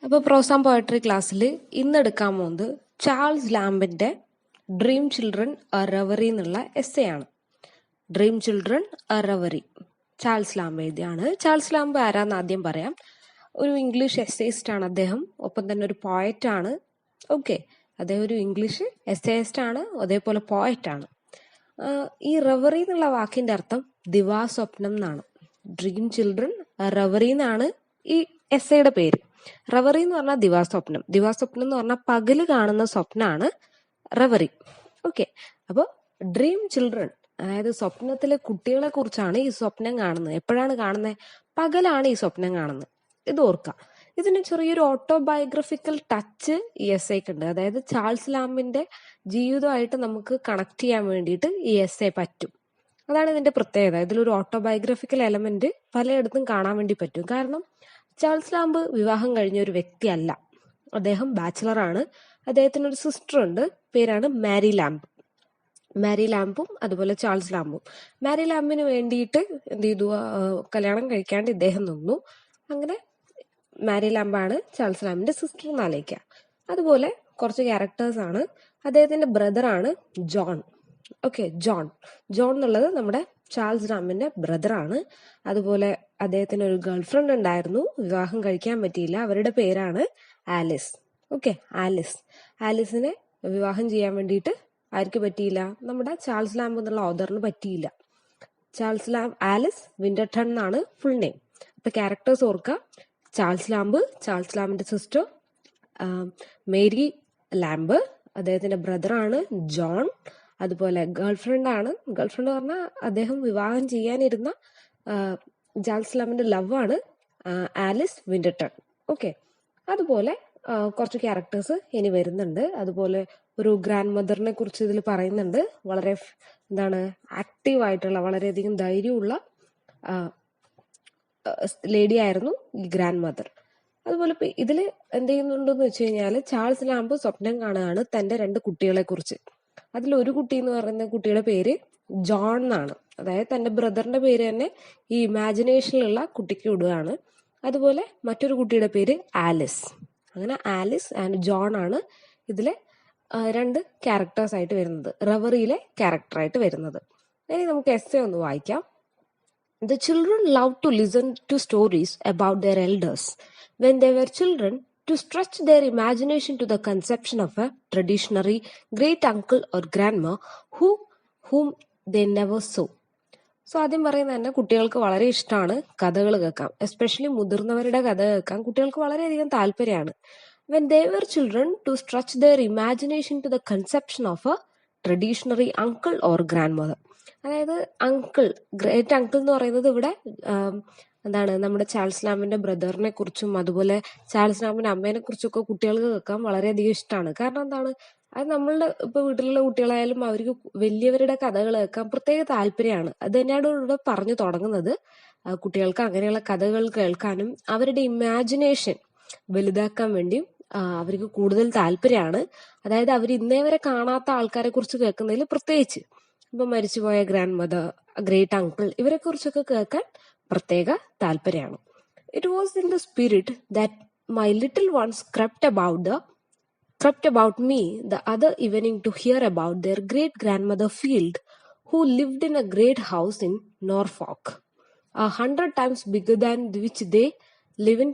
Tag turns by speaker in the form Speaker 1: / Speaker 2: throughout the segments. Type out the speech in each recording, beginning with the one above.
Speaker 1: അപ്പോൾ pros and poetry ക്ലാസ്സിൽ ഇന്ന് എടുക്കാൻ പോകുന്നത് ചാൾസ് ലാംബിന്റെ ഡ്രീം ചിൽഡ്രൻ എ റെവറി എന്നുള്ള എസ്സേ ആണ്. Dream children a reverie Charles Lamb എഴുതിയാണ്. ചാൾസ് ലാംബ് ആരാന്ന് ആദ്യം പറയാം. ഒരു ഇംഗ്ലീഷ് എസ്സേയിസ്റ്റ് ആണ് അദ്ദേഹം, ഒപ്പം തന്നെ ഒരു പോയറ്റ് ആണ്. ഓക്കെ, അദ്ദേഹം ഒരു ഇംഗ്ലീഷ് എസ്സേയിസ്റ്റ് ആണ്, അതേപോലെ പോയറ്റ് ആണ്. ഈ റെവറി എന്നുള്ള വാക്കിന്റെ അർത്ഥം ദിവാസ്വപ്നം എന്നാണ്. ഡ്രീം ചിൽഡ്രൻ റെവറി എന്നാണ് ഈ എസ്സേയുടെ പേര്. റെവറി എന്ന് പറഞ്ഞാൽ ദിവാസ്വപ്നം. ദിവാസ്വപ്നം എന്ന് പറഞ്ഞാൽ പകല് കാണുന്ന സ്വപ്നമാണ് റെവറി. ഓക്കെ, അപ്പോൾ ഡ്രീം ചിൽഡ്രൻ, അതായത് സ്വപ്നത്തിലെ കുട്ടികളെ കുറിച്ചാണ് ഈ സ്വപ്നം കാണുന്നത്. എപ്പോഴാണ് കാണുന്നത്? പകലാണ് ഈ സ്വപ്നം കാണുന്നത്. ഇത് ഓർക്കാം. ഇതിന് ചെറിയൊരു ഓട്ടോബയോഗ്രഫിക്കൽ ടച്ച് ഈ എസ്സേക്ക് ഉണ്ട്. അതായത് ചാൾസ് ലാംബിന്റെ ജീവിതമായിട്ട് നമുക്ക് കണക്ട് ചെയ്യാൻ വേണ്ടിയിട്ട് ഈ എസ്സേ പറ്റും. അതാണ് ഇതിന്റെ പ്രത്യേകത. ഇതിലൊരു ഓട്ടോബയോഗ്രഫിക്കൽ എലമെന്റ് പലയിടത്തും കാണാൻ വേണ്ടി പറ്റും. കാരണം ചാൾസ് ലാംബ് വിവാഹം കഴിഞ്ഞ ഒരു വ്യക്തിയല്ല. അദ്ദേഹം ബാച്ചിലറാണ്. അദ്ദേഹത്തിന് ഒരു സിസ്റ്റർ ഉണ്ട്, പേരാണ് മാരി ലാംബ്. മാരി ലാംബും അതുപോലെ ചാൾസ് ലാംബും. മാരി ലാംബിന് വേണ്ടിയിട്ട് എന്ത് ചെയ്തു? കല്യാണം കഴിക്കാണ്ട് ഇദ്ദേഹം നിന്നു. അങ്ങനെ മാരി ലാംബാണ് ചാൾസ് ലാംബിന്റെ സിസ്റ്റർ എന്ന് ആലോചിക്കുക. അതുപോലെ കുറച്ച് ക്യാരക്ടേഴ്സ് ആണ്. അദ്ദേഹത്തിന്റെ ബ്രദറാണ് ജോൺ. ഓക്കെ, ജോൺ എന്നുള്ളത് നമ്മുടെ ചാൾസ് ലാംബിന്റെ ബ്രദറാണ്. അതുപോലെ അദ്ദേഹത്തിന് ഒരു ഗേൾ ഫ്രണ്ട് ഉണ്ടായിരുന്നു, വിവാഹം കഴിക്കാൻ പറ്റിയില്ല. അവരുടെ പേരാണ് ആലിസ്. ഓക്കെ, ആലിസിനെ വിവാഹം ചെയ്യാൻ വേണ്ടിയിട്ട് ആർക്ക് പറ്റിയില്ല? നമ്മുടെ ചാൾസ് ലാംബ് എന്നുള്ള ഓഥറിന് പറ്റിയില്ല. ആലിസ് വിന്റർടൺ എന്നാണ് ഫുൾ നെയിം. അപ്പൊ ക്യാരക്ടേഴ്സ് ഓർക്കുക: ചാൾസ് ലാംബിന്റെ സിസ്റ്റർ മേരി ലാംബ്, അദ്ദേഹത്തിന്റെ ബ്രദറാണ് ജോൺ. അതുപോലെ ഗേൾ ഫ്രണ്ട് പറഞ്ഞാൽ അദ്ദേഹം വിവാഹം ചെയ്യാനിരുന്ന ചാൾസ് ലാംബിന്റെ ലവ് ആണ് ആലിസ് വിന്റർടൺ. ഓക്കെ, അതുപോലെ കുറച്ച് ക്യാരക്ടേഴ്സ് ഇനി വരുന്നുണ്ട്. അതുപോലെ ഒരു ഗ്രാൻഡ് മദറിനെ കുറിച്ച് ഇതിൽ പറയുന്നുണ്ട്. വളരെ ആക്റ്റീവ് ആയിട്ടുള്ള, വളരെയധികം ധൈര്യമുള്ള ലേഡി ആയിരുന്നു ഈ ഗ്രാൻഡ് മദർ. അതുപോലെ ഇതിൽ എന്ത് ചെയ്യുന്നുണ്ടെന്ന് വെച്ച് കഴിഞ്ഞാൽ ചാൾസ് ലാംബ് സ്വപ്നം കാണുകയാണ് തന്റെ 2 കുട്ടികളെ കുറിച്ച്. അതിലൊരു കുട്ടി എന്ന് പറയുന്ന കുട്ടിയുടെ പേര് ജോൺ എന്നാണ്. അതായത് തന്റെ ബ്രദറിന്റെ പേര് തന്നെ ഈ ഇമാജിനേഷനിലുള്ള കുട്ടിക്ക് വിടുകയാണ്. അതുപോലെ മറ്റൊരു കുട്ടിയുടെ പേര് ആലിസ്. അങ്ങനെ ആലിസ് ആൻഡ് ജോൺ ആണ് ഇതിലെ 2 ക്യാരക്ടേഴ്സ് ആയിട്ട് വരുന്നത്, റെവറിയിലെ ക്യാരക്ടറായിട്ട് വരുന്നത്. ഇനി നമുക്ക് എസ്സേ ഒന്ന് വായിക്കാം. The children loved to listen to stories about their elders when they were children, to stretch their imagination to the conception of a traditionary great uncle or grandma whom they never saw. So ആദ്യം പറയുന്നത് തന്നെ കുട്ടികൾക്ക് വളരെ ഇഷ്ടമാണ് കഥകൾ കേൾക്കാം. Especially മുതിർന്നവരുടെ കഥ കേൾക്കാൻ കുട്ടികൾക്ക് വളരെയധികം താല്പര്യമാണ്. When they were children, to stretch their imagination to the conception of a traditionary uncle or grandmother. അതായത് ഗ്രേറ്റ് അങ്കിൾ എന്ന് പറയുന്നത് ഇവിടെ നമ്മുടെ ചാൾസ് ലാംബിന്റെ ബ്രദറിനെ കുറിച്ചും അതുപോലെ ചാൾസ് ലാംബിന്റെ അമ്മേനെ കുറിച്ചൊക്കെ കുട്ടികൾക്ക് കേൾക്കാൻ വളരെയധികം ഇഷ്ടമാണ്. കാരണം അത് നമ്മളുടെ ഇപ്പൊ വീട്ടിലുള്ള കുട്ടികളായാലും അവർക്ക് വലിയവരുടെ കഥകൾ കേൾക്കാൻ പ്രത്യേക താല്പര്യമാണ്. അത് തന്നെയാണ് ഇവിടെ പറഞ്ഞു തുടങ്ങുന്നത്. കുട്ടികൾക്ക് അങ്ങനെയുള്ള കഥകൾ കേൾക്കാനും അവരുടെ ഇമാജിനേഷൻ വലുതാക്കാൻ വേണ്ടിയും അവർക്ക് കൂടുതൽ താല്പര്യമാണ്. അതായത് അവർ ഇന്നേ വരെ കാണാത്ത ആൾക്കാരെ കുറിച്ച് കേൾക്കുന്നതിൽ പ്രത്യേകിച്ച് ഇപ്പൊ മരിച്ചുപോയ ഗ്രാൻഡ് മദർ, ഗ്രേറ്റ് അങ്കിൾ, ഇവരെ കുറിച്ചൊക്കെ കേൾക്കാൻ പ്രത്യേക താല്പര്യമാണ്. It was in the spirit that my little once crept about me the other evening to hear about their great grandmother Field, who lived in a great house in Norfolk, 100 times bigger than which they live in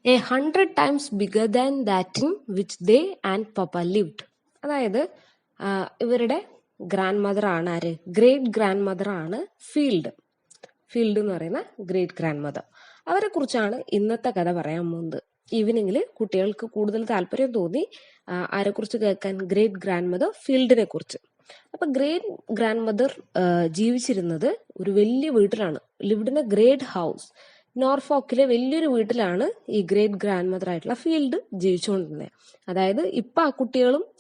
Speaker 1: 100 times bigger than that in which they and Papa lived. അതായത് ഇവരുടെ grand mother ആണ് ആര്? Great grand mother ആണ് field എന്ന് പറയുന്ന great grand mother. അവരെ കുറിച്ചാണ് ഇന്നത്തെ കഥ പറയാൻ പോകുന്നത്. ഈവനിങ്ങിൽ കുട്ടികൾക്ക് കൂടുതൽ താല്പര്യം തോന്നി ആരെ കുറിച്ച് കേൾക്കാൻ? ഗ്രേറ്റ് ഗ്രാൻഡ് മദർ ഫീൽഡിനെ കുറിച്ച്. അപ്പൊ ഗ്രേറ്റ് ഗ്രാൻഡ് മദർ ജീവിച്ചിരുന്നത് ഒരു വലിയ വീട്ടിലാണ്. Lived in a great house. നോർഫോക്കിലെ വലിയൊരു വീട്ടിലാണ് ഈ ഗ്രേറ്റ് ഗ്രാൻഡ് മദർ ആയിട്ടുള്ള ഫീൽഡ് ജീവിച്ചുകൊണ്ടിരുന്നത്. അതായത് ഇപ്പൊ ആ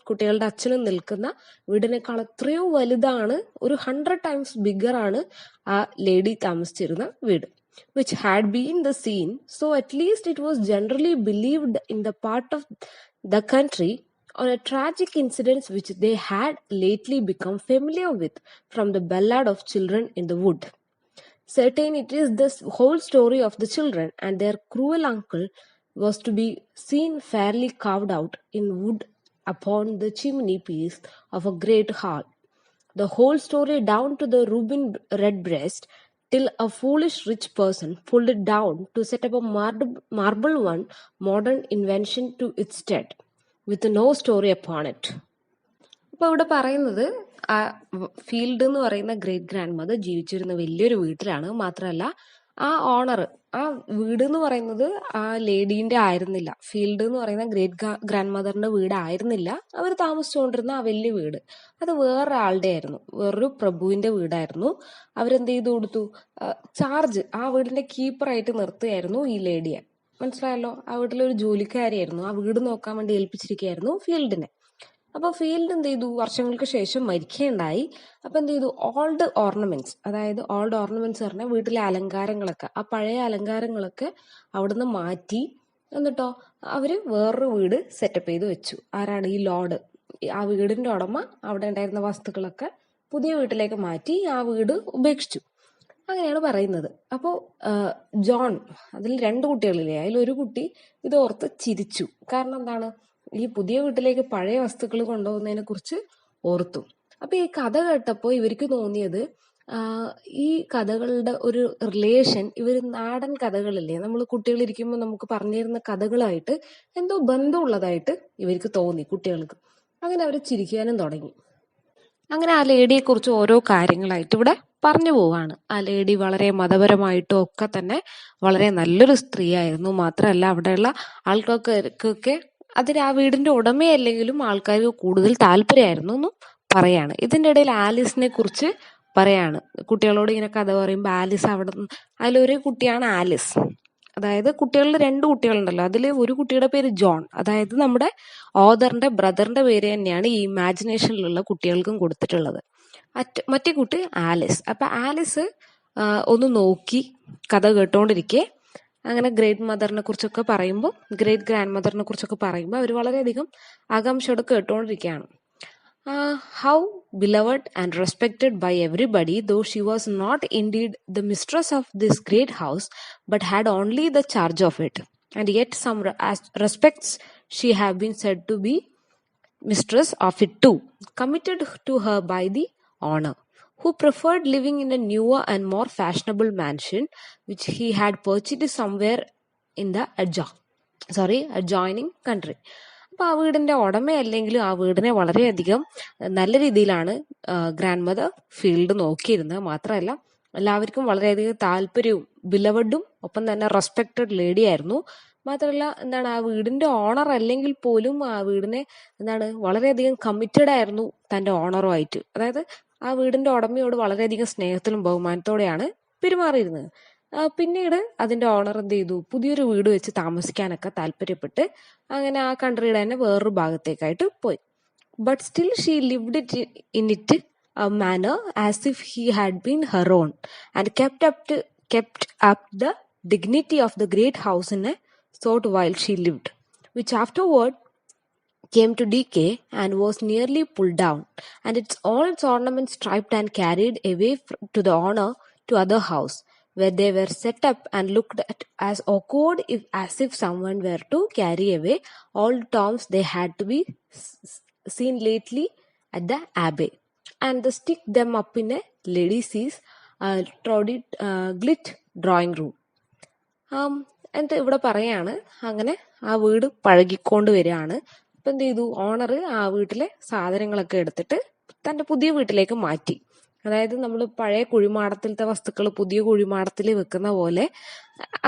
Speaker 1: കുട്ടികളുടെ അച്ഛനും നിൽക്കുന്ന വീടിനേക്കാൾ എത്രയോ വലുതാണ്, ഒരു 100 times ബിഗർ ആണ് ആ ലേഡി താമസിച്ചിരുന്ന വീട്. which had been the scene, so at least it was generally believed in the part of the country, on a tragic incident which they had lately become familiar with from the ballad of children in the wood. certain it is the whole story of the children, and their cruel uncle was to be seen fairly carved out in wood upon the chimney piece of a great hall. The whole story down to the ruby red breast, till a foolish rich person pulled it down to set up a marble one modern invention to its stead, with no story upon it. അപ്പോൾ ഇവിടെ പറയുന്നത് ആ field എന്ന് പറയുന്ന great grand mother ജീവിച്ചിരുന്ന വലിയൊരു വീട്ടിലാണ്. മാത്രമല്ല ആ ഓണർ, ആ വീട് എന്ന് പറയുന്നത് ആ ലേഡീന്റെ ആയിരുന്നില്ല. ഫീൽഡ് എന്ന് പറയുന്ന ഗ്രേറ്റ് ഗ്രാൻഡ് മദറിന്റെ വീടായിരുന്നില്ല. അവർ താമസിച്ചുകൊണ്ടിരുന്ന ആ വലിയ വീട് അത് വേറൊരാളുടെ ആയിരുന്നു, വേറൊരു പ്രഭുവിന്റെ വീടായിരുന്നു. അവരെന്ത് ചെയ്തു കൊടുത്തു, ചാർജ് ആ വീടിന്റെ കീപ്പറായിട്ട് നിർത്തുകയായിരുന്നു ഈ ലേഡിയെ. മനസ്സിലായല്ലോ, ആ വീട്ടിലൊരു ജോലിക്കാരിയായിരുന്നു. ആ വീട് നോക്കാൻ വേണ്ടി ഏൽപ്പിച്ചിരിക്കുകയായിരുന്നു ഫീൽഡിനെ. അപ്പോൾ ഫീൽഡ് എന്ത് ചെയ്തു, വർഷങ്ങൾക്ക് ശേഷം മരിക്കുകയുണ്ടായി. അപ്പൊ എന്ത് ചെയ്തു, ഓൾഡ് ഓർണമെന്റ്സ്, അതായത് ഓൾഡ് ഓർണമെന്റ്സ് പറഞ്ഞാൽ വീട്ടിലെ അലങ്കാരങ്ങളൊക്കെ, ആ പഴയ അലങ്കാരങ്ങളൊക്കെ അവിടുന്ന് മാറ്റി. എന്നിട്ടോ അവര് വേറൊരു വീട് സെറ്റപ്പ് ചെയ്ത് വെച്ചു. ആരാണ്, ഈ ലോർഡ്, ആ വീടിന്റെ ഉടമ അവിടെ ഉണ്ടായിരുന്ന വസ്തുക്കളൊക്കെ പുതിയ വീട്ടിലേക്ക് മാറ്റി ആ വീട് ഉപേക്ഷിച്ചു. അങ്ങനെയാണ് പറയുന്നത്. അപ്പോൾ ജോൺ, അതിൽ 2 കുട്ടികളില്ലേ, അതിലൊരു കുട്ടി ഇതോർത്ത് ചിരിച്ചു. കാരണം എന്താണ്, ഈ പുതിയ വീട്ടിലേക്ക് പഴയ വസ്തുക്കൾ കൊണ്ടുപോകുന്നതിനെ കുറിച്ച് ഓർത്തു. അപ്പൊ ഈ കഥ കേട്ടപ്പോൾ ഇവർക്ക് തോന്നിയത്, ഈ കഥകളുടെ ഒരു റിലേഷൻ ഇവർ നാടൻ കഥകളില്ലേ, നമ്മൾ കുട്ടികളിരിക്കുമ്പോൾ നമുക്ക് പറഞ്ഞു തരുന്ന കഥകളായിട്ട് എന്തോ ബന്ധമുള്ളതായിട്ട് ഇവർക്ക് തോന്നി, കുട്ടികൾക്ക്. അങ്ങനെ അവർ ചിരിക്കാനും തുടങ്ങി. അങ്ങനെ ആ ലേഡിയെ കുറിച്ച് ഓരോ കാര്യങ്ങളായിട്ട് ഇവിടെ പറഞ്ഞു പോവാണ്. ആ ലേഡി വളരെ മതപരമായിട്ടും ഒക്കെ തന്നെ വളരെ നല്ലൊരു സ്ത്രീയായിരുന്നു. മാത്രമല്ല അവിടെയുള്ള ആൾക്കാർക്കൊക്കെ അതിന് ആ വീടിന്റെ ഉടമയല്ലെങ്കിലും ആൾക്കാർക്ക് കൂടുതൽ താല്പര്യമായിരുന്നു എന്നും പറയാണ്. ഇതിന്റെ ഇടയിൽ ആലിസിനെ കുറിച്ച് പറയാണ്. കുട്ടികളോട് ഇങ്ങനെ കഥ പറയുമ്പോൾ ആലിസ് അവിടെ അതിലൊരു കുട്ടിയാണ് ആലിസ്. അതായത് കുട്ടികളിൽ 2 കുട്ടികളുണ്ടല്ലോ, അതിൽ ഒരു കുട്ടിയുടെ പേര് ജോൺ, അതായത് നമ്മുടെ ഓദറിന്റെ ബ്രദറിന്റെ പേര് തന്നെയാണ് ഈ ഇമാജിനേഷനിലുള്ള കുട്ടികൾക്കും കൊടുത്തിട്ടുള്ളത്. മറ്റേ കുട്ടി ആലിസ്. അപ്പൊ ആലിസ് ഒന്ന് നോക്കി കഥ കേട്ടോണ്ടിരിക്കെ അങ്ങനെ ഗ്രേറ്റ് മദറിനെ കുറിച്ചൊക്കെ പറയുമ്പോൾ, ഗ്രേറ്റ് ഗ്രാൻഡ് മദറിനെ കുറിച്ചൊക്കെ പറയുമ്പോൾ അവർ വളരെയധികം ആകാംക്ഷയോടെ കേട്ടോണ്ടിരിക്കുകയാണ്. How beloved and respected by everybody, though she was not indeed the mistress of this great house, but had only the charge of it. And yet some respects she have been said to be mistress of it too, committed to her by the owner, who preferred living in a newer and more fashionable mansion, which he had purchased somewhere in the adjoining country. അപ്പൊ ആ വീടിന്റെ ഉടമയല്ലെങ്കിലും ആ വീടിനെ വളരെയധികം നല്ല രീതിയിലാണ് grand mother field നോക്കിയിരുന്നത്. മാത്രമല്ല എല്ലാവർക്കും വളരെയധികം താല്പര്യവും ബിലവഡും ഒപ്പം തന്നെ റെസ്പെക്റ്റഡ് ലേഡി ആയിരുന്നു. മാത്രമല്ല എന്താണ്, ആ വീടിന്റെ ഓണർ അല്ലെങ്കിൽ പോലും ആ വീടിനെ എന്താണ് വളരെയധികം കമ്മിറ്റഡ് ആയിരുന്നു തന്റെ ഓണറുമായിട്ട്. അതായത് ആ വീടിന്റെ ഉടമയോട് വളരെയധികം സ്നേഹത്തിലും ബഹുമാനത്തോടെയാണ് പെരുമാറിയിരുന്നത്. പിന്നീട് അതിന്റെ ഓണർ എന്ത് ചെയ്തു, പുതിയൊരു വീട് വെച്ച് താമസിക്കാനൊക്കെ താല്പര്യപ്പെട്ട് അങ്ങനെ ആ കൺട്രിയുടെ തന്നെ വേറൊരു ഭാഗത്തേക്കായിട്ട് പോയി. But still she lived in it a manner as if he had been her own, and kept up the dignity of the great house in a sort while she lived, which afterward came to decay and was nearly pulled down, and all its ornaments stripped and carried away to the owner to other house, where they were set up and looked at as awkward as if someone were to carry away all tomes they had to be seen lately at the abbey, and they stick them up in a lady's glit drawing room. എന്നിട്ട് ഇവിടെ പറയാണ്, അങ്ങനെ ആ വീട് പഴകിക്കൊണ്ട് വരികയാണ്. അപ്പൊ എന്ത് ചെയ്തു, ഓണർ ആ വീട്ടിലെ സാധനങ്ങളൊക്കെ എടുത്തിട്ട് തന്റെ പുതിയ വീട്ടിലേക്ക് മാറ്റി. അതായത് നമ്മൾ പഴയ കുഴിമാടത്തിലത്തെ വസ്തുക്കൾ പുതിയ കുഴിമാടത്തിൽ വെക്കുന്ന പോലെ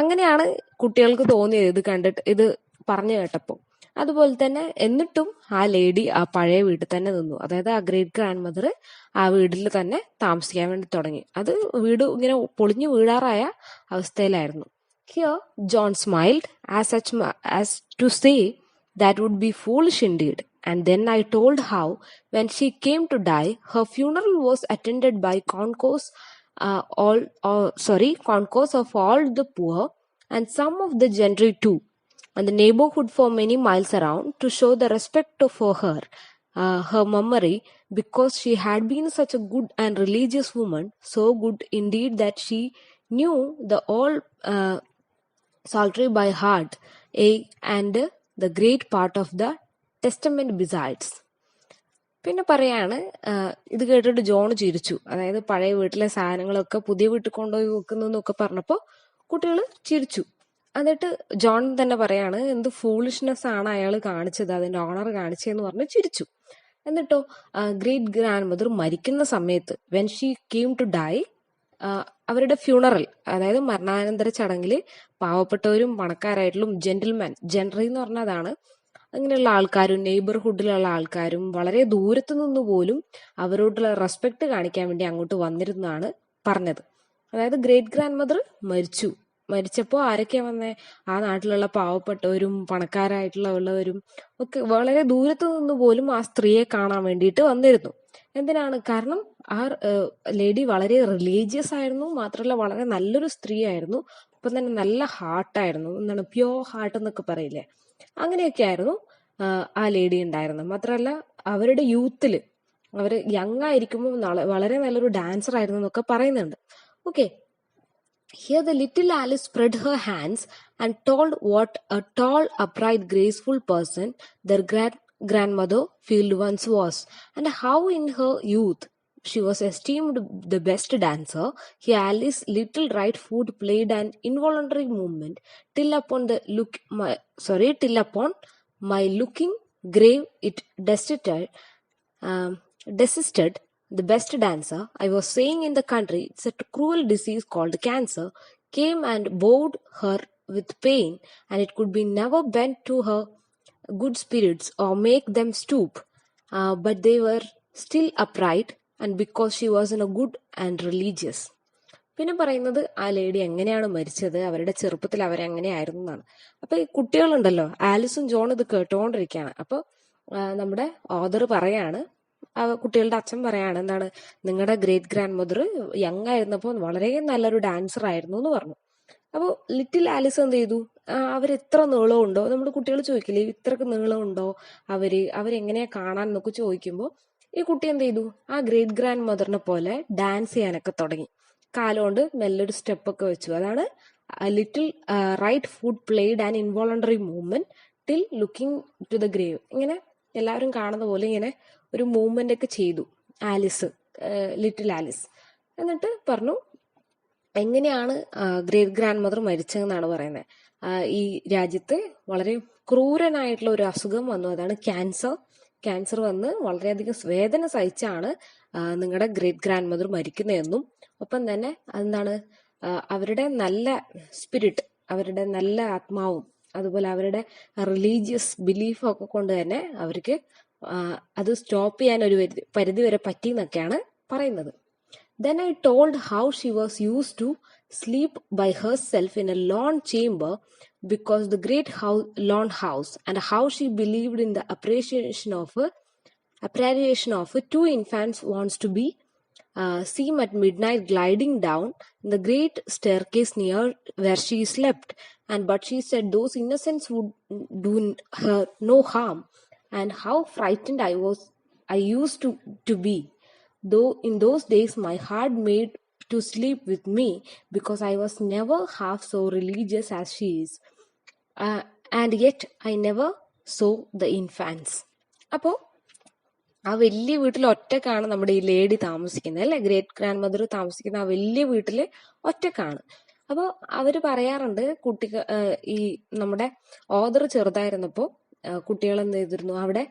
Speaker 1: അങ്ങനെയാണ് കുട്ടികൾക്ക് തോന്നിയത് ഇത് കണ്ടിട്ട്, ഇത് പറഞ്ഞു കേട്ടപ്പോൾ. അതുപോലെ തന്നെ എന്നിട്ടും ആ ലേഡി ആ പഴയ വീട്ടിൽ തന്നെ നിന്നു. അതായത് ആ ഗ്രേറ്റ് ഗ്രാൻഡ് മദർ ആ വീട്ടിൽ തന്നെ താമസിക്കാൻ വേണ്ടി തുടങ്ങി. അത് വീട് ഇങ്ങനെ പൊളിഞ്ഞു വീഴാറായ അവസ്ഥയിലായിരുന്നു. Here John smiled as to say that would be foolish indeed. And then I told how, when she came to die, her funeral was attended by concourse of all the poor, and some of the gentry too, and the neighborhood for many miles around, to show the respect for her, her memory, because she had been such a good and religious woman, so good indeed that she knew the old psaltery by heart, and the great part of the Testament besides. പിന്നെ പറയാണ്, ഇത് കേട്ടിട്ട് John ചിരിച്ചു. അതായത് പഴയ വീട്ടിലെ സാധനങ്ങളൊക്കെ പുതിയ വീട്ടിൽ കൊണ്ടുപോയി വെക്കുന്നു എന്നൊക്കെ പറഞ്ഞപ്പോൾ കുട്ടികൾ ചിരിച്ചു. എന്നിട്ട് ജോൺ തന്നെ പറയാണ്, എന്ത് ഫൂളിഷ്നെസ് ആണ് അയാൾ കാണിച്ചത്, അതിന്റെ ഓണർ കാണിച്ചതെന്ന് പറഞ്ഞ് ചിരിച്ചു. എന്നിട്ടോ ഗ്രേറ്റ് ഗ്രാൻഡ് മദർ മരിക്കുന്ന സമയത്ത്, when she came to die, അവരുടെ ഫ്യൂണറൽ, അതായത് മരണാനന്തര ചടങ്ങിൽ പാവപ്പെട്ടവരും പണക്കാരായിട്ടുള്ള ജെന്റിൽമാൻ, ജെൻട്രി എന്ന് പറഞ്ഞതാണ്, അങ്ങനെയുള്ള ആൾക്കാരും നെയ്ബർഹുഡിലുള്ള ആൾക്കാരും വളരെ ദൂരത്തു നിന്ന് പോലും അവരോടുള്ള റെസ്പെക്ട് കാണിക്കാൻ വേണ്ടി അങ്ങോട്ട് വന്നിരുന്നാണ് പറഞ്ഞത്. അതായത് ഗ്രേറ്റ് ഗ്രാൻഡ് മദർ മരിച്ചപ്പോൾ ആരൊക്കെയാ വന്നേ? ആ നാട്ടിലുള്ള പാവപ്പെട്ടവരും പണക്കാരായിട്ടുള്ളവരും ഒക്കെ വളരെ ദൂരത്തു നിന്ന് പോലും ആ സ്ത്രീയെ കാണാൻ വേണ്ടിയിട്ട് വന്നിരുന്നു. എന്തിനാണ്? കാരണം ആ ലേഡി വളരെ റിലീജിയസ് ആയിരുന്നു, മാത്രമല്ല വളരെ നല്ലൊരു സ്ത്രീ ആയിരുന്നു, ഒപ്പം തന്നെ നല്ല ഹാർട്ടായിരുന്നു, എന്താണ് പ്യോർ ഹാർട്ട് എന്നൊക്കെ പറയില്ലേ, അങ്ങനെയൊക്കെ ആയിരുന്നു ആ ലേഡി ഉണ്ടായിരുന്നത്. മാത്രമല്ല അവരുടെ യൂത്തില്, അവര് യങ് ആയിരിക്കുമ്പോൾ വളരെ നല്ലൊരു ഡാൻസർ ആയിരുന്നു എന്നൊക്കെ പറയുന്നുണ്ട്. Okay, here the little Alice spread her hands and told what a tall, upright, graceful person their grandmother Field once was, and how in her youth she was esteemed the best dancer. Here Alice's little right foot played an involuntary movement till upon my looking grave it desisted. The best dancer, I was saying in the country, it's a cruel disease called cancer, came and bowed her with pain, and it could be never bend to her good spirits or make them stoop, but they were still upright, and because she was in a good and religious. പിന്നെ പറയുന്നത് ആ lady എങ്ങനെയാണ് മരിച്ചത്, അവരുടെ ചെറുപ്പത്തിൽ അവരെങ്ങനെയായിരുന്നു എന്നാണ്. അപ്പൊ ഈ കുട്ടികളുണ്ടല്ലോ, ആലിസും ജോൺ ഇത് കേട്ടുകൊണ്ടിരിക്കുകയാണ്. അപ്പൊ നമ്മുടെ ഓദർ പറയാണ്, കുട്ടികളുടെ അച്ഛൻ പറയാണ്, എന്താണ്, നിങ്ങളുടെ ഗ്രേറ്റ് ഗ്രാൻഡ് മദർ യങ് ആയിരുന്നപ്പോൾ വളരെ നല്ലൊരു ഡാൻസർ ആയിരുന്നു എന്ന് പറഞ്ഞു. അപ്പോൾ ലിറ്റിൽ ആലിസ് എന്ത് ചെയ്തു, അവരെത്ര നീളമുണ്ടോ, നമ്മുടെ കുട്ടികൾ ചോദിക്കില്ലേ ഇത്രക്ക് നീളമുണ്ടോ അവരെങ്ങനെയാ കാണാൻ എന്നൊക്കെ ചോദിക്കുമ്പോൾ ഈ കുട്ടി എന്ത് ചെയ്തു, ആ ഗ്രേറ്റ് ഗ്രാൻഡ് മദറിനെ പോലെ ഡാൻസ് ചെയ്യാനൊക്കെ തുടങ്ങി. കാലുകൊണ്ട് മെല്ലൊരു സ്റ്റെപ്പൊക്കെ വെച്ചു. അതാണ് little right foot played an involuntary movement till looking to the grave. ഇങ്ങനെ എല്ലാവരും കാണുന്ന പോലെ ഇങ്ങനെ ഒരു മൂവ്മെന്റ് ഒക്കെ ചെയ്തു ലിറ്റിൽ ആലിസ്. എന്നിട്ട് പറഞ്ഞു എങ്ങനെയാണ് ഗ്രേറ്റ് ഗ്രാൻഡ് മദർ മരിച്ചതെന്നാണ് പറയുന്നത്. ഈ രാജ്യത്ത് വളരെ ക്രൂരനായിട്ടുള്ള ഒരു അസുഖം വന്നു, അതാണ് ക്യാൻസർ വന്ന് വളരെയധികം വേദന സഹിച്ചാണ് നിങ്ങളുടെ ഗ്രേറ്റ് ഗ്രാൻഡ് മദർ മരിക്കുന്നതെന്നും, ഒപ്പം തന്നെ എന്താണ്, അവരുടെ നല്ല സ്പിരിറ്റ്, അവരുടെ നല്ല ആത്മാവും അതുപോലെ അവരുടെ റിലീജിയസ് ബിലീഫും ഒക്കെ കൊണ്ട് തന്നെ അവർക്ക് അത് സ്റ്റോപ്പ് ചെയ്യാൻ ഒരു പരിധി വരെ പറ്റി എന്നൊക്കെയാണ് പറയുന്നത്. Then I told how she was used to sleep by herself in a lone chamber because the great lone house, and how she believed in the apparition of two infants wants to be seen at midnight gliding down the great staircase near where she slept, but she said those innocents would do her no harm, and how frightened I used to be, though in those days my heart made to sleep with me because I was never half so religious as she is, and yet I never saw the infants. അപ്പോൾ ആ വലിയ വീട്ടിൽ ഒറ്റക്കാണ് നമ്മുടെ ഈ lady താമസിക്കുന്നത്, അല്ലെ, great grand mother താമസിക്കുന്ന ആ വലിയ വീട്ടില് ഒറ്റക്കാണ്. അപ്പോൾ അവര് പറയാറുണ്ട്, ഈ നമ്മുടെ ഓദർ ചെറുതായിരുന്നപ്പോ കുട്ടികൾ എന്ത് ചെയ്തിരുന്നു, അവിടെ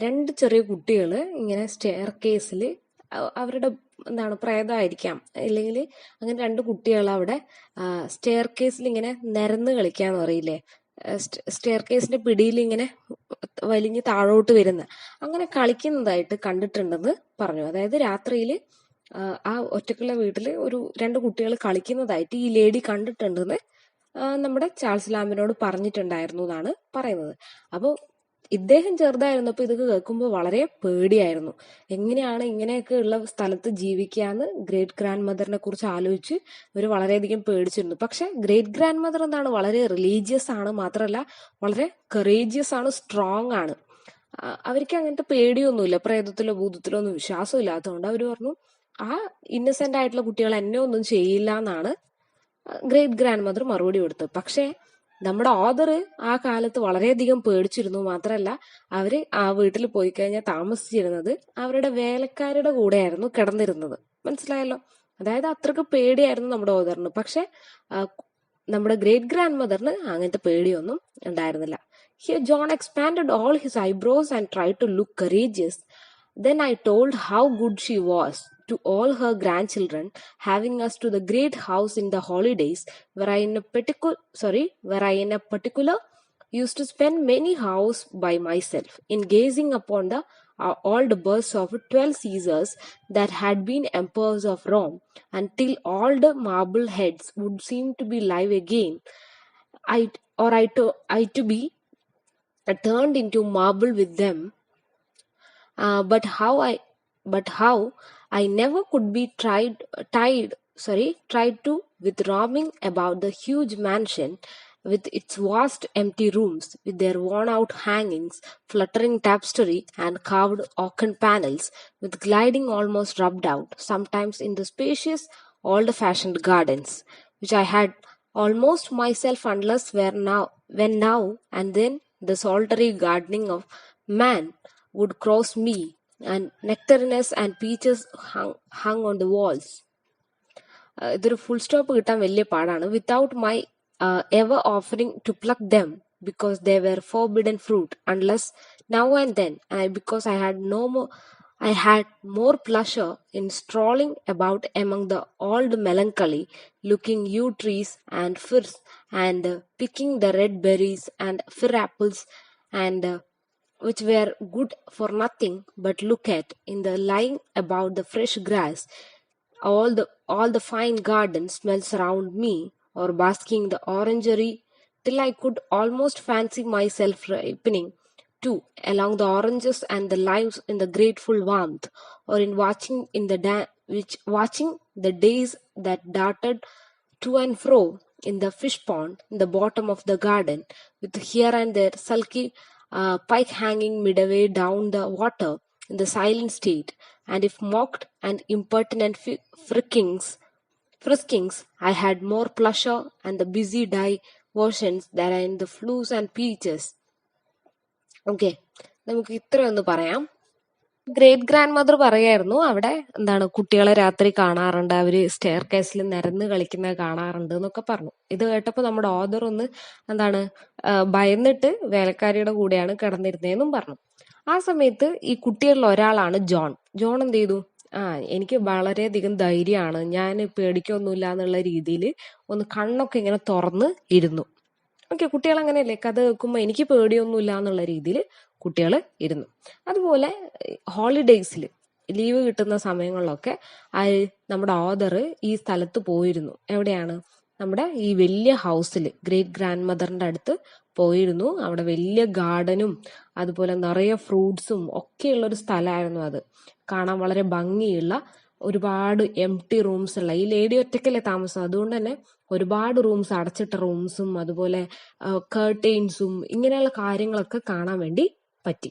Speaker 1: രണ്ട് ചെറിയ കുട്ടികൾ ഇങ്ങനെ സ്റ്റെയർ കേസിൽ, അവരുടെ എന്താണ് പ്രേതമായിരിക്കാം, അല്ലെങ്കിൽ അങ്ങനെ രണ്ട് കുട്ടികൾ അവിടെ സ്റ്റെയർ കേസിൽ ഇങ്ങനെ നിരന്ന് കളിക്കാന്ന് പറയില്ലേ, സ്റ്റെയർ കേസിന്റെ പിടിയിൽ ഇങ്ങനെ വലിഞ്ഞ് താഴോട്ട് വരുന്ന അങ്ങനെ കളിക്കുന്നതായിട്ട് കണ്ടിട്ടുണ്ടെന്ന് പറഞ്ഞു. അതായത് രാത്രിയിൽ ആ ഒറ്റക്കുള്ള വീട്ടിൽ രണ്ട് കുട്ടികൾ കളിക്കുന്നതായിട്ട് ഈ ലേഡി കണ്ടിട്ടുണ്ടെന്ന് നമ്മുടെ ചാൾസ് ലാമ്പിനോട് പറഞ്ഞിട്ടുണ്ടായിരുന്നു എന്നാണ് പറയുന്നത്. അപ്പോൾ ഇദ്ദേഹം ചെറുതായിരുന്നപ്പോൾ ഇതൊക്കെ കേൾക്കുമ്പോൾ വളരെ പേടിയായിരുന്നു. എങ്ങനെയാണ് ഇങ്ങനെയൊക്കെ ഉള്ള സ്ഥലത്ത് ജീവിക്കാന്ന് ഗ്രേറ്റ് ഗ്രാൻഡ് മദറിനെ കുറിച്ച് ആലോചിച്ച് ഇവർ വളരെയധികം പേടിച്ചിരുന്നു. പക്ഷെ ഗ്രേറ്റ് ഗ്രാൻഡ് മദർ എന്താണ്, വളരെ റിലീജിയസ് ആണ്, മാത്രമല്ല വളരെ കറേജിയസ് ആണ്, സ്ട്രോങ് ആണ്. അവർക്ക് അങ്ങനത്തെ പേടിയൊന്നുമില്ല, പ്രേതത്തിലോ ഭൂതത്തിലോ ഒന്നും വിശ്വാസമില്ലാത്തതുകൊണ്ട് അവർ പറഞ്ഞു ആ ഇന്നസെന്റ് ആയിട്ടുള്ള കുട്ടികൾ എന്നെ ഒന്നും ചെയ്യില്ല എന്നാണ് ഗ്രേറ്റ് ഗ്രാൻഡ് മദർ മറുപടി കൊടുത്തത്. പക്ഷേ നമ്മുടെ ഓദർ ആ കാലത്ത് വളരെയധികം പേടിച്ചിരുന്നു. മാത്രമല്ല അവര് ആ വീട്ടിൽ പോയി കഴിഞ്ഞാൽ താമസിച്ചിരുന്നത് അവരുടെ വേലക്കാരുടെ കൂടെയായിരുന്നു കിടന്നിരുന്നത്. മനസ്സിലായല്ലോ? അതായത് അത്രക്ക് പേടിയായിരുന്നു നമ്മുടെ ഓദറിന്. പക്ഷെ നമ്മുടെ ഗ്രേറ്റ് ഗ്രാൻഡ് മദറിന് അങ്ങനത്തെ പേടിയൊന്നും ഉണ്ടായിരുന്നില്ല. Here John expanded all his eyebrows and tried to look courageous. Then I told how good she was to all her grandchildren, having us to the great house in the holidays, where I in a particular used to spend many hours by myself in gazing upon the old busts of 12 Caesars that had been emperors of Rome, until all the marble heads would seem to be live again. I to be turned into marble with them. But how I never could be tried to with roaming about the huge mansion with its vast empty rooms, with their worn out hangings, fluttering tapestry, and carved oaken panels, with gliding almost rubbed out, sometimes in the spacious old fashioned gardens, which I had almost myself, unless when now and then the solitary gardening of man would cross me, and nectarines and peaches hung on the walls. ഇതൊരു full stop കിട്ടാൻ വലിയ പാടാണ്. Without my ever offering to pluck them because they were forbidden fruit, unless now and then, because I had more pleasure in strolling about among the old melancholy looking yew trees and firs, and picking the red berries and fir apples, and which were good for nothing but look at, in the lying about the fresh grass, all the fine garden smells around me, or basking the orangery, till I could almost fancy myself ripening too along the oranges and the limes in the grateful warmth, or in watching the days that darted to and fro in the fish pond in the bottom of the garden, with here and there sulky pike hanging midway down the water in the silent state, and if mocked and impertinent friskings, I had more pleasure and the busy diversions that are in the flues and peaches. Okay, നമുക്ക് ഇത്രയൊന്ന് പറയാം. Great grand mother പറയായിരുന്നു അവിടെ എന്താണ് കുട്ടികളെ രാത്രി കാണാറുണ്ട്, അവര് stair കേസിൽ നിരന്ന് കളിക്കുന്നത് കാണാറുണ്ട് എന്നൊക്കെ പറഞ്ഞു. ഇത് കേട്ടപ്പോ നമ്മുടെ ഓദർ ഒന്ന് എന്താണ് ഭയന്നിട്ട് വേലക്കാരിയുടെ കൂടെയാണ് കിടന്നിരുന്നതെന്നും പറഞ്ഞു. ആ സമയത്ത് ഈ കുട്ടികളിൽ ഒരാളാണ് ജോൺ. ജോൺ എന്ത് ചെയ്തു? എനിക്ക് വളരെയധികം ധൈര്യമാണ്, ഞാൻ പേടിക്കൊന്നുമില്ല എന്നുള്ള രീതിയിൽ ഒന്ന് കണ്ണൊക്കെ ഇങ്ങനെ തുറന്ന് ഇരുന്നു. ഓക്കെ, കുട്ടികൾ അങ്ങനെയല്ലേ, കഥ കേൾക്കുമ്പോൾ എനിക്ക് പേടിയൊന്നുമില്ല എന്നുള്ള രീതിയിൽ കുട്ടികൾ ഇരുന്നു. അതുപോലെ ഹോളിഡേയ്സിൽ ലീവ് കിട്ടുന്ന സമയങ്ങളിലൊക്കെ നമ്മുടെ ഓദർ ഈ സ്ഥലത്ത് പോയിരുന്നു. എവിടെയാണ്? നമ്മുടെ ഈ വലിയ ഹൗസിൽ ഗ്രേറ്റ് ഗ്രാൻഡ് മദറിന്റെ അടുത്ത് പോയിരുന്നു. അവിടെ വലിയ ഗാർഡനും അതുപോലെ നിറയെ ഫ്രൂട്ട്സും ഒക്കെയുള്ള ഒരു സ്ഥലമായിരുന്നു അത്. കാണാൻ വളരെ ഭംഗിയുള്ള ഒരുപാട് എംപ്റ്റി റൂംസ് ഉള്ള, ഈ ലേഡി ഒറ്റയ്ക്കല്ലേ താമസം, അതുകൊണ്ട് തന്നെ ഒരുപാട് റൂംസ്, അടച്ചിട്ട റൂംസും അതുപോലെ കർട്ടൈൻസും ഇങ്ങനെയുള്ള കാര്യങ്ങളൊക്കെ കാണാൻ വേണ്ടി പറ്റി.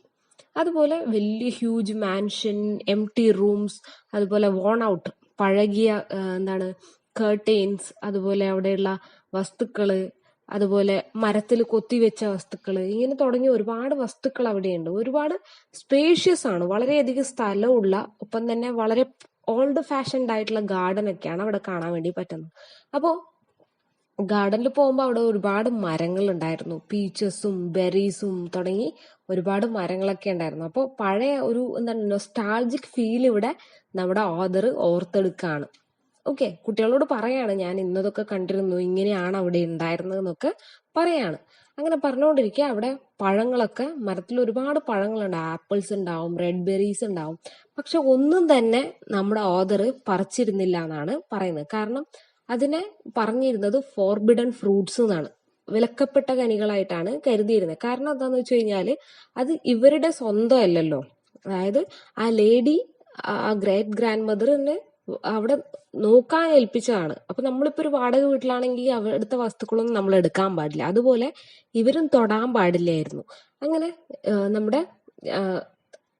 Speaker 1: അതുപോലെ വലിയ ഹ്യൂജ് മാൻഷൻ, എംപ്റ്റി റൂംസ്, അതുപോലെ വോൺ ഔട്ട് പഴകിയ കർട്ടൈൻസ്, അതുപോലെ അവിടെയുള്ള വസ്തുക്കള്, അതുപോലെ മരത്തിൽ കൊത്തിവെച്ച വസ്തുക്കള്, ഇങ്ങനെ തുടങ്ങിയ ഒരുപാട് വസ്തുക്കൾ അവിടെയുണ്ട്. ഒരുപാട് സ്പേഷ്യസ് ആണ്, വളരെയധികം സ്ഥലമുള്ള, ഒപ്പം തന്നെ വളരെ ഓൾഡ് ഫാഷൻഡ് ആയിട്ടുള്ള ഗാർഡൻ ഒക്കെയാണ് അവിടെ കാണാൻ വേണ്ടി പറ്റുന്നത്. അപ്പോൾ ഗാർഡനിൽ പോകുമ്പോൾ അവിടെ ഒരുപാട് മരങ്ങൾ ഉണ്ടായിരുന്നു, പീച്ചസും ബെറീസും തുടങ്ങി ഒരുപാട് മരങ്ങളൊക്കെ ഉണ്ടായിരുന്നു. അപ്പോൾ പഴയ ഒരു നൊസ്റ്റാൾജിക് ഫീൽ ഇവിടെ നമ്മുടെ ഓദർ ഓർത്തെടുക്കാണ്. ഓക്കെ, കുട്ടികളോട് പറയാണ്, ഞാൻ ഇന്നതൊക്കെ കണ്ടിരുന്നു, ഇങ്ങനെയാണ് അവിടെ ഉണ്ടായിരുന്നതെന്നൊക്കെ പറയാണ്. അങ്ങനെ പറഞ്ഞുകൊണ്ടിരിക്കുക അവിടെ പഴങ്ങളൊക്കെ, മരത്തിൽ ഒരുപാട് പഴങ്ങളുണ്ട്, ആപ്പിൾസ് ഉണ്ടാവും, റെഡ് ബെറീസ് ഉണ്ടാവും. പക്ഷെ ഒന്നും തന്നെ നമ്മുടെ ഓദർ പറിച്ചിരുന്നില്ല എന്നാണ് പറയുന്നത്. കാരണം അതിനെ പറഞ്ഞിരുന്നത് ഫോർബിഡൻ ഫ്രൂട്ട്സ് എന്നാണ്, വിലക്കപ്പെട്ട കനികളായിട്ടാണ് കരുതിയിരുന്നത്. കാരണം എന്താന്ന് വെച്ച് കഴിഞ്ഞാല് അത് ഇവരുടെ സ്വന്തം അല്ലല്ലോ. അതായത് ആ ലേഡി, ആ ഗ്രേറ്റ് ഗ്രാൻഡ് മദറിനെ അവിടെ നോക്കാൻ ഏൽപ്പിച്ചതാണ്. അപ്പൊ നമ്മളിപ്പോ ഒരു വാടക വീട്ടിലാണെങ്കിൽ അവിടുത്തെ വസ്തുക്കളൊന്നും നമ്മൾ എടുക്കാൻ പാടില്ല, അതുപോലെ ഇവരും തൊടാൻ പാടില്ലായിരുന്നു. അങ്ങനെ നമ്മുടെ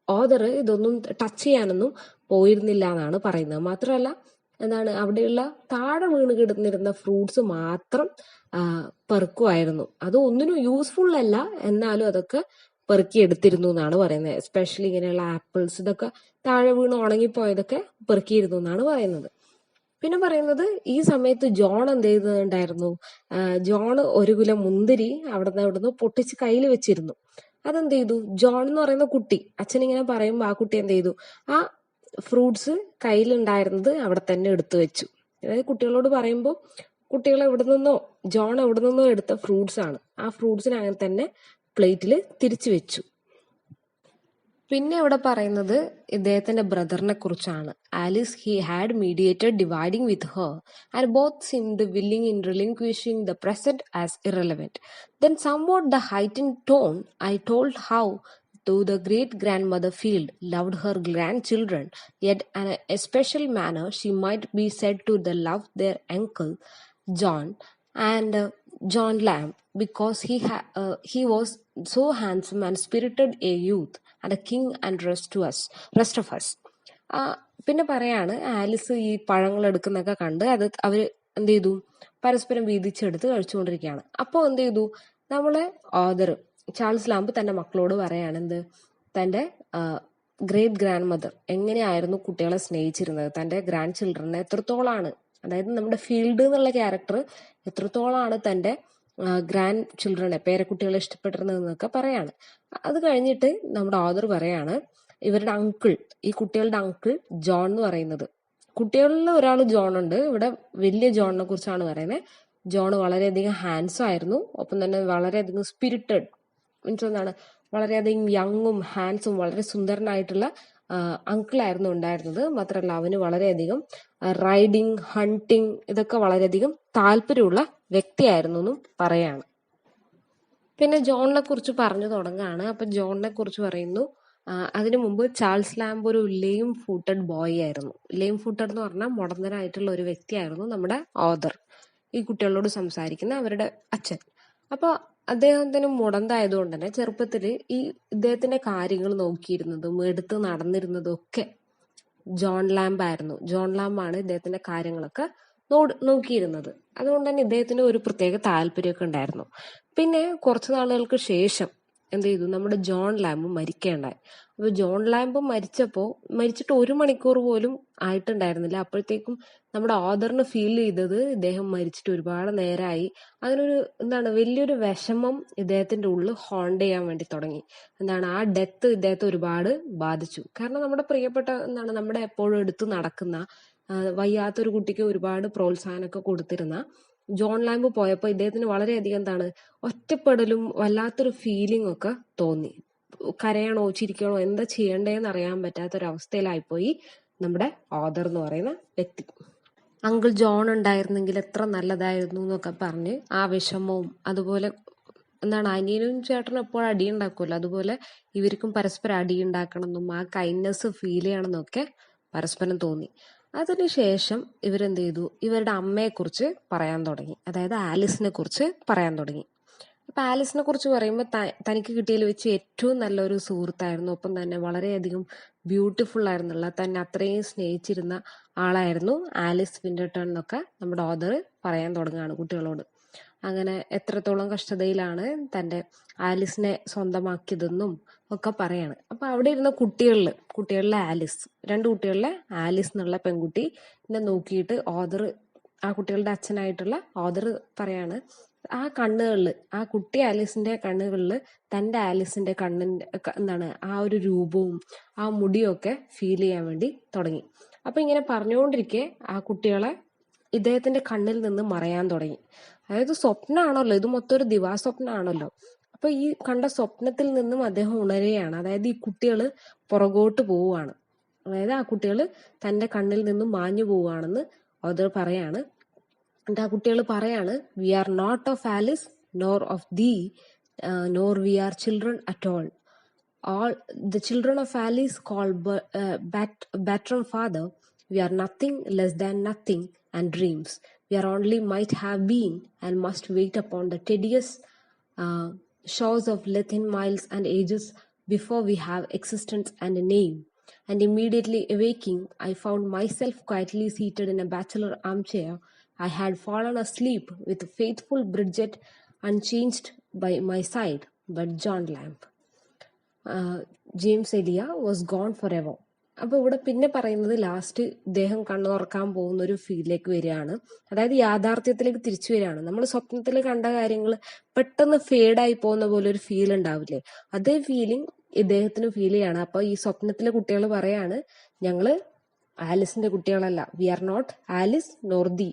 Speaker 1: ഓതർ ഇതൊന്നും ടച്ച് ചെയ്യാനൊന്നും പോയിരുന്നില്ല എന്നാണ് പറയുന്നത്. മാത്രമല്ല അവിടെയുള്ള താഴെ വീണ് കിടന്നിരുന്ന ഫ്രൂട്ട്സ് മാത്രം പെറുക്കുമായിരുന്നു. അത് ഒന്നിനും യൂസ്ഫുൾ അല്ല, എന്നാലും അതൊക്കെ പെറുക്കി എടുത്തിരുന്നു എന്നാണ് പറയുന്നത്. എസ്പെഷ്യലി ഇങ്ങനെയുള്ള ആപ്പിൾസ്, ഇതൊക്കെ താഴെ വീണ് ഉണങ്ങിപ്പോയതൊക്കെ പെറുക്കിയിരുന്നു എന്നാണ് പറയുന്നത്. പിന്നെ പറയുന്നത് ഈ സമയത്ത് ജോൺ എന്ത് ചെയ്തിട്ടുണ്ടായിരുന്നു, ജോൺ ഒരു കിലോ മുന്തിരി അവിടുന്ന് പൊട്ടിച്ച് കയ്യിൽ വെച്ചിരുന്നു. അതെന്ത് ചെയ്തു, ജോൺ എന്ന് പറയുന്ന കുട്ടി, അച്ഛൻ ഇങ്ങനെ പറയുമ്പോൾ ആ കുട്ടി എന്ത് ചെയ്തു, ആ ഫ്രൂട്ട്സ് കയ്യിലുണ്ടായിരുന്നത് അവിടെ തന്നെ എടുത്തു വെച്ചു. അതായത് കുട്ടികളോട് പറയുമ്പോൾ കുട്ടികൾ ജോൺ എവിടെ നിന്നോ എടുത്ത ഫ്രൂട്ട്സ് ആണ്, ആ ഫ്രൂട്ട്സിനെ അങ്ങനെ തന്നെ പ്ലേറ്റിൽ തിരിച്ചു വെച്ചു. പിന്നെ ഇവിടെ പറയുന്നത് ഇദ്ദേഹത്തിന്റെ ബ്രദറിനെ കുറിച്ചാണ്. Alice he had mediated dividing with her and both seemed willing in relinquishing the present as irrelevant. Then somewhat the heightened tone I told how though the great-grandmother Field loved her grandchildren, yet in a special manner she might be said to love their uncle John and John Lamb because he was so handsome and spirited a youth and a king and rest of us. പിന്നെ പറയാണ്, Alice ഈ പഴങ്ങൾ എടുക്കുന്നൊക്കെ കണ്ട് അവര് എന്ത് ചെയ്തു, പരസ്പരം വീതിച്ചെടുത്ത് കഴിച്ചുകൊണ്ടിരിക്കുകയാണ്. അപ്പോൾ എന്ത് ചെയ്തു, നമ്മളെ ഓതർ ചാൾസ് ലാംബ് തന്റെ മക്കളോട് പറയാണ് തന്റെ ഗ്രേറ്റ് ഗ്രാൻഡ് മദർ എങ്ങനെയായിരുന്നു കുട്ടികളെ സ്നേഹിച്ചിരുന്നത്, തന്റെ ഗ്രാൻഡ് ചിൽഡ്രനെ എത്രത്തോളാണ്, അതായത് നമ്മുടെ ഫീൽഡ് എന്നുള്ള ക്യാരക്ടർ എത്രത്തോളാണ് തന്റെ ഗ്രാൻഡ് ചിൽഡ്രനെ പേരക്കുട്ടികളെ ഇഷ്ടപ്പെട്ടിരുന്നതെന്നൊക്കെ പറയാണ്. അത് കഴിഞ്ഞിട്ട് നമ്മുടെ ഓതർ പറയാണ്, ഇവരുടെ അങ്കിൾ, ഈ കുട്ടികളുടെ അങ്കിൾ ജോൺ എന്ന് പറയുന്നത്, കുട്ടികളിൽ ഒരാൾ ജോൺ ഉണ്ട്, ഇവിടെ വലിയ ജോണിനെ കുറിച്ചാണ് പറയുന്നത്. ജോൺ വളരെയധികം ഹാൻഡ്സം ആയിരുന്നു, ഒപ്പം തന്നെ വളരെയധികം സ്പിരിറ്റഡ്, മീൻസ് വളരെയധികം യങ്ങും ഹാൻഡ്സും വളരെ സുന്ദരനായിട്ടുള്ള അങ്കിളായിരുന്നു ഉണ്ടായിരുന്നത്. മാത്രമല്ല അവന് വളരെയധികം റൈഡിങ്, ഹണ്ടിങ് ഇതൊക്കെ വളരെയധികം താല്പര്യമുള്ള വ്യക്തിയായിരുന്നു എന്നും പറയാണ്. പിന്നെ ജോണിനെ കുറിച്ച് പറഞ്ഞു തുടങ്ങുകയാണ്. അപ്പൊ ജോണിനെ കുറിച്ച് പറയുന്നു, അതിനു മുമ്പ് ചാൾസ് ലാംബ് ഒരു ലെയിം ഫൂട്ടഡ് ബോയ് ആയിരുന്നു. ലെയിം ഫൂട്ടഡ് എന്ന് പറഞ്ഞാൽ മുടന്തനായിട്ടുള്ള ഒരു വ്യക്തിയായിരുന്നു നമ്മുടെ ഓതർ, ഈ കുട്ടികളോട് സംസാരിക്കുന്ന അവരുടെ അച്ഛൻ. അപ്പൊ അദ്ദേഹത്തിന് മുടന്തായതുകൊണ്ട് തന്നെ ചെറുപ്പത്തില് ഇദ്ദേഹത്തിന്റെ കാര്യങ്ങൾ നോക്കിയിരുന്നതും എടുത്ത് നടന്നിരുന്നതും ഒക്കെ ജോൺ ലാംബ് ആയിരുന്നു. ജോൺ ലാംബാണ് ഇദ്ദേഹത്തിന്റെ കാര്യങ്ങളൊക്കെ നോക്കിയിരുന്നത്. അതുകൊണ്ട് തന്നെ ഇദ്ദേഹത്തിന് ഒരു പ്രത്യേക താല്പര്യമൊക്കെ ഉണ്ടായിരുന്നു. പിന്നെ കുറച്ചു നാളുകൾക്ക് ശേഷം എന്ത് ചെയ്തു, നമ്മുടെ ജോൺ ലാംബ് മരിക്കേണ്ടായി. അപ്പൊ ജോൺ ലാംബ് മരിച്ചിട്ട് 1 മണിക്കൂർ പോലും ആയിട്ടുണ്ടായിരുന്നില്ല. അപ്പോഴത്തേക്കും നമ്മുടെ ഓതറിന് ഫീൽ ചെയ്തത് ഇദ്ദേഹം മരിച്ചിട്ട് ഒരുപാട് നേരമായി. അതിനൊരു വലിയൊരു വിഷമം ഇദ്ദേഹത്തിന്റെ ഉള്ളിൽ ഹോണ്ട് ചെയ്യാൻ വേണ്ടി തുടങ്ങി. ആ ഡെത്ത് ഇദ്ദേഹത്തെ ഒരുപാട് ബാധിച്ചു. കാരണം നമ്മുടെ പ്രിയപ്പെട്ട നമ്മുടെ എപ്പോഴും എടുത്ത് നടക്കുന്ന വയ്യാത്തൊരു കുട്ടിക്ക് ഒരുപാട് പ്രോത്സാഹനമൊക്കെ കൊടുത്തിരുന്ന ജോൺ ലാംബ് പോയപ്പോൾ ഇദ്ദേഹത്തിന് വളരെയധികം ഒറ്റപ്പെടലും വല്ലാത്തൊരു ഫീലിംഗ് ഒക്കെ തോന്നി. കരയണോ ചിരിക്കണോ എന്താ ചെയ്യണ്ടേന്ന് അറിയാൻ പറ്റാത്തൊരവസ്ഥയിലായിപ്പോയി നമ്മുടെ ഓതർ എന്ന് പറയുന്ന വ്യക്തി. അങ്കിൾ ജോൺ ഉണ്ടായിരുന്നെങ്കിൽ എത്ര നല്ലതായിരുന്നു എന്നൊക്കെ പറഞ്ഞ് ആ വിഷമവും, അതുപോലെ അനിയനും ചേട്ടനും എപ്പോഴും അടിയുണ്ടാക്കുമല്ലോ, അതുപോലെ ഇവർക്കും പരസ്പരം അടിയുണ്ടാക്കണം എന്നും ആ കൈൻഡ്നെസ് ഫീൽ ചെയ്യണമെന്നൊക്കെ പരസ്പരം തോന്നി. അതിനുശേഷം ഇവരെന്ത് ചെയ്തു, ഇവരുടെ അമ്മയെ കുറിച്ച് പറയാൻ തുടങ്ങി, അതായത് ആലിസിനെ കുറിച്ച് പറയാൻ തുടങ്ങി. അപ്പൊ ആലിസിനെ കുറിച്ച് പറയുമ്പോൾ തനിക്ക് കിട്ടിയതിൽ വെച്ച് ഏറ്റവും നല്ലൊരു സുഹൃത്തായിരുന്നു, ഒപ്പം തന്നെ വളരെയധികം ബ്യൂട്ടിഫുൾ ആയിരുന്നുള്ള, തന്നെ അത്രയും സ്നേഹിച്ചിരുന്ന ആളായിരുന്നു ആലിസ് വിൻഡർടൺ എന്നൊക്കെ നമ്മുടെ ഓതർ പറയാൻ തുടങ്ങുകയാണ് കുട്ടികളോട്. അങ്ങനെ എത്രത്തോളം കഷ്ടതയിലാണ് തന്റെ ആലിസിനെ സ്വന്തമാക്കിയതെന്നും ഒക്കെ പറയാണ്. അപ്പൊ അവിടെ ഇരുന്ന കുട്ടികളിലെ ആലിസ്, 2 കുട്ടികളിലെ ആലിസ് എന്നുള്ള പെൺകുട്ടി നോക്കിയിട്ട് ഓതർ, ആ കുട്ടികളുടെ അച്ഛനായിട്ടുള്ള ഓതർ പറയാണ്, ആ കണ്ണുകളിൽ, ആ കുട്ടി ആലിസിന്റെ കണ്ണുകളിൽ തന്റെ ആലിസിന്റെ കണ്ണിന്റെ ആ ഒരു രൂപവും ആ മുടിയും ഒക്കെ ഫീൽ ചെയ്യാൻ വേണ്ടി തുടങ്ങി. അപ്പൊ ഇങ്ങനെ പറഞ്ഞുകൊണ്ടിരിക്കെ ആ കുട്ടികളെ ഇദ്ദേഹത്തിന്റെ കണ്ണിൽ നിന്ന് മറയാൻ തുടങ്ങി. അതായത് സ്വപ്നമാണല്ലോ, ഇത് മൊത്തം ഒരു ദിവാസ്വപ്നമാണല്ലോ. അപ്പൊ ഈ കണ്ട സ്വപ്നത്തിൽ നിന്നും അദ്ദേഹം ഉണരുകയാണ്. അതായത് ഈ കുട്ടികൾ പുറകോട്ട് പോവുകയാണ്, അതായത് ആ കുട്ടികൾ തന്റെ കണ്ണിൽ നിന്നും മാഞ്ഞു പോവുകയാണെന്ന് ഓതർ പറയാണ്. എന്നിട്ട് ആ കുട്ടികൾ പറയാണ്, we are not of Alice nor of thee nor we are children at all. All the children of Alice call Bertram father. We are nothing less than nothing and dreams. We are only might have been and must wait upon the tedious shores of Latin miles and ages before we have existence and a name. And immediately awaking, I found myself quietly seated in a bachelor armchair. I had fallen asleep with faithful Bridget unchanged by my side, but John Lamb, James Elia was gone for ever. അപ്പോൾ ഇവിടെ പിന്നെ പറയുന്നത് last ഇദ്ദേഹം കണ്ണു തുറക്കാൻ പോകുന്ന ഒരു ഫീലിലേക്ക് വരികയാണ്. അതായത് യാഥാർത്ഥ്യത്തിലേക്ക് തിരിച്ചു വരികയാണ്. നമ്മൾ സ്വപ്നത്തിൽ കണ്ട കാര്യങ്ങൾ പെട്ടെന്ന് ഫേഡായി പോകുന്ന പോലെ ഒരു ഫീൽ ഉണ്ടാവില്ലേ, അതേ ഫീലിംഗ് ഇദ്ദേഹത്തിന് ഫീൽ ചെയ്യാണ്. അപ്പൊ ഈ സ്വപ്നത്തിലെ കുട്ടികൾ പറയാണ്, ഞങ്ങള് ആലിസിന്റെ കുട്ടികളല്ല, വി ആർ നോട്ട് ആലിസ് നോർദി,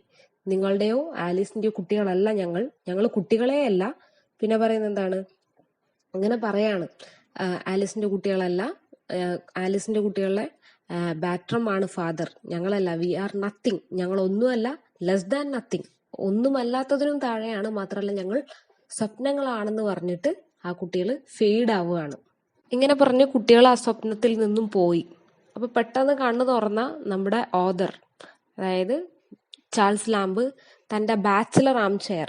Speaker 1: നിങ്ങളുടെയോ ആലിസിന്റെയോ കുട്ടികളല്ല ഞങ്ങൾ കുട്ടികളെ അല്ല. പിന്നെ പറയുന്നത് എന്താണ്, അങ്ങനെ പറയാണ്, ആലിസിന്റെ കുട്ടികളല്ല, ആലിസിന്റെ കുട്ടികളെ ബാട്രം ആണ് ഫാദർ, ഞങ്ങളല്ല, വി ആർ നത്തിങ്, ഞങ്ങൾ ഒന്നുമല്ല, ലെസ് ദാൻ നത്തിങ്, ഒന്നുമല്ലാത്തതിനും താഴെയാണ്, മാത്രമല്ല ഞങ്ങൾ സ്വപ്നങ്ങളാണെന്ന് പറഞ്ഞിട്ട് ആ കുട്ടികൾ ഫെയ്ഡ് ആവുകയാണ്. ഇങ്ങനെ പറഞ്ഞ് കുട്ടികൾ ആ സ്വപ്നത്തിൽ നിന്നും പോയി. അപ്പൊ പെട്ടെന്ന് കണ്ണു തുറന്ന നമ്മുടെ ഓതർ, അതായത് ചാൾസ് ലാംബ്, തന്റെ ബാച്ചിലർ ആം ചെയർ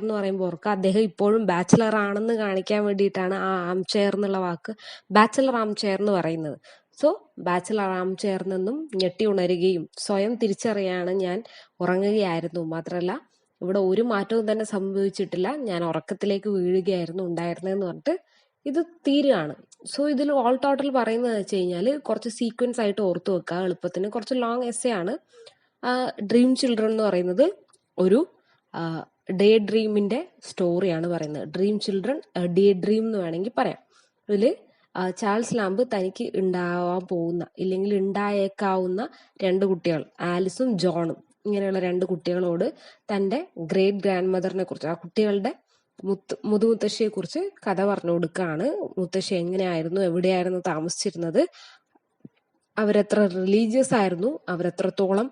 Speaker 1: എന്ന് പറയുമ്പോൾ ഓർക്കുക, അദ്ദേഹം ഇപ്പോഴും ബാച്ചിലർ ആണെന്ന് കാണിക്കാൻ വേണ്ടിയിട്ടാണ് ആ ആം ചെയർ എന്നുള്ള വാക്ക് ബാച്ചിലർ ആം ചെയർ എന്ന് പറയുന്നത്. സോ ബാച്ചിലർ ആം ചെയർ നിന്നും ഞെട്ടി ഉണരുകയും സ്വയം തിരിച്ചറിയാണ്, ഞാൻ ഉറങ്ങുകയായിരുന്നു, മാത്രമല്ല ഇവിടെ ഒരു മാറ്റവും തന്നെ സംഭവിച്ചിട്ടില്ല, ഞാൻ ഉറക്കത്തിലേക്ക് വീഴുകയായിരുന്നു ഉണ്ടായിരുന്നതെന്ന് പറഞ്ഞിട്ട് ഇത് തീരുകയാണ്. സോ ഇതിൽ ഓൾ ടോട്ടൽ പറയുന്നത് വെച്ച് കഴിഞ്ഞാൽ കുറച്ച് സീക്വൻസ് ആയിട്ട് ഓർത്തു വെക്കുക എളുപ്പത്തിന്. കുറച്ച് ലോങ് എസ്സേ ആണ്. ഡ്രീം ചിൽഡ്രൻ എന്ന് പറയുന്നത് ഒരു ഡേ ഡ്രീമിന്റെ സ്റ്റോറിയാണ് പറയുന്നത്. ഡ്രീം ചിൽഡ്രൻ ഡേ ഡ്രീം എന്ന് വേണമെങ്കിൽ പറയാം. ഇതില് ചാൾസ് ലാംബ് തനിക്ക് ഉണ്ടാവാൻ പോകുന്ന, ഇല്ലെങ്കിൽ ഉണ്ടായേക്കാവുന്ന രണ്ട് കുട്ടികൾ, ആലിസും ജോണും, ഇങ്ങനെയുള്ള രണ്ട് കുട്ടികളോട് തന്റെ ഗ്രേറ്റ് ഗ്രാൻഡ് മദറിനെ കുറിച്ച്, ആ കുട്ടികളുടെ മുതുമുത്തശ്ശിയെ കുറിച്ച് കഥ പറഞ്ഞു കൊടുക്കുകയാണ്. മുത്തശ്ശി എങ്ങനെയായിരുന്നു, എവിടെയായിരുന്നു താമസിച്ചിരുന്നത്, അവരെത്ര റിലീജിയസ് ആയിരുന്നു, അവരെത്രത്തോളം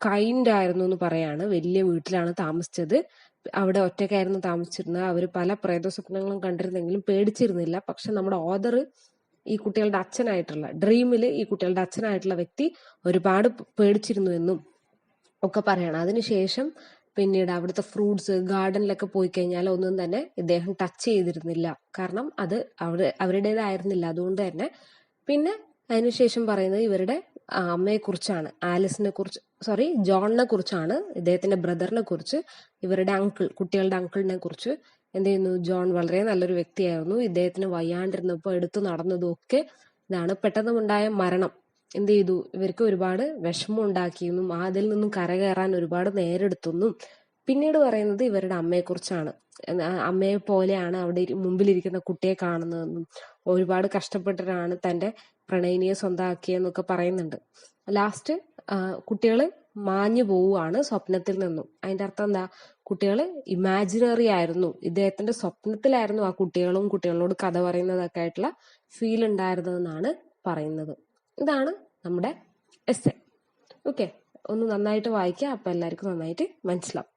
Speaker 1: കൈൻഡ് ആയിരുന്നു എന്ന് പറയാണ്. വലിയ വീട്ടിലാണ് താമസിച്ചത്, അവിടെ ഒറ്റയ്ക്കായിരുന്നു താമസിച്ചിരുന്നത്, അവർ പല പ്രേത സ്വപ്നങ്ങളും കണ്ടിരുന്നെങ്കിലും പേടിച്ചിരുന്നില്ല. പക്ഷെ നമ്മുടെ ഓദർ, ഈ കുട്ടികളുടെ അച്ഛനായിട്ടുള്ള, ഡ്രീമിൽ ഈ കുട്ടികളുടെ അച്ഛനായിട്ടുള്ള വ്യക്തി ഒരുപാട് പേടിച്ചിരുന്നു എന്നും ഒക്കെ പറയണം. അതിനുശേഷം പിന്നീട് അവിടുത്തെ ഫ്രൂട്ട്സ് ഗാർഡനിലൊക്കെ പോയി കഴിഞ്ഞാൽ ഒന്നും തന്നെ ഇദ്ദേഹം ടച്ച് ചെയ്തിരുന്നില്ല, കാരണം അത് അവരുടേതായിരുന്നില്ല. അതുകൊണ്ട് തന്നെ പിന്നെ അതിനുശേഷം പറയുന്നത് ഇവരുടെ അമ്മയെ കുറിച്ചാണ്, ജോണിനെ കുറിച്ചാണ്, ഇദ്ദേഹത്തിന്റെ ബ്രദറിനെ കുറിച്ച്, ഇവരുടെ കുട്ടികളുടെ അങ്കിളിനെ കുറിച്ച്. എന്ത് ചെയ്യുന്നു, ജോൺ വളരെ നല്ലൊരു വ്യക്തിയായിരുന്നു, ഇദ്ദേഹത്തിന് വയ്യാണ്ടിരുന്നപ്പോൾ എടുത്തു നടന്നതും ഒക്കെ ഇതാണ്. പെട്ടെന്നുണ്ടായ മരണം എന്ത് ചെയ്തു, ഇവർക്ക് ഒരുപാട് വിഷമം ഉണ്ടാക്കിയെന്നും അതിൽ നിന്നും കരകയറാൻ ഒരുപാട് നേരെടുത്തെന്നും. പിന്നീട് പറയുന്നത് ഇവരുടെ അമ്മയെക്കുറിച്ചാണ്. അമ്മയെ പോലെയാണ് അവിടെ മുമ്പിലിരിക്കുന്ന കുട്ടിയെ കാണുന്നതെന്നും ഒരുപാട് കഷ്ടപ്പെട്ടിട്ടാണ് തന്റെ പ്രണയിനിയെ സ്വന്തമാക്കിയെന്നൊക്കെ പറയുന്നുണ്ട്. ലാസ്റ്റ് കുട്ടികള് മാഞ്ഞു പോവുകയാണ് സ്വപ്നത്തിൽ നിന്നും. അതിന്റെ അർത്ഥം എന്താ, കുട്ടികള് ഇമാജിനറി ആയിരുന്നു, ഇദ്ദേഹത്തിന്റെ സ്വപ്നത്തിലായിരുന്നു ആ കുട്ടികളും കുട്ടികളോട് കഥ പറയുന്നതൊക്കെ ആയിട്ടുള്ള ഫീൽ ഉണ്ടായിരുന്നതെന്നാണ് പറയുന്നത്. ഇതാണ് നമ്മുടെ എസ്സേ. ഓക്കെ, ഒന്ന് നന്നായിട്ട് വായിക്കുക, അപ്പൊ എല്ലാവർക്കും നന്നായിട്ട് മനസ്സിലാവും.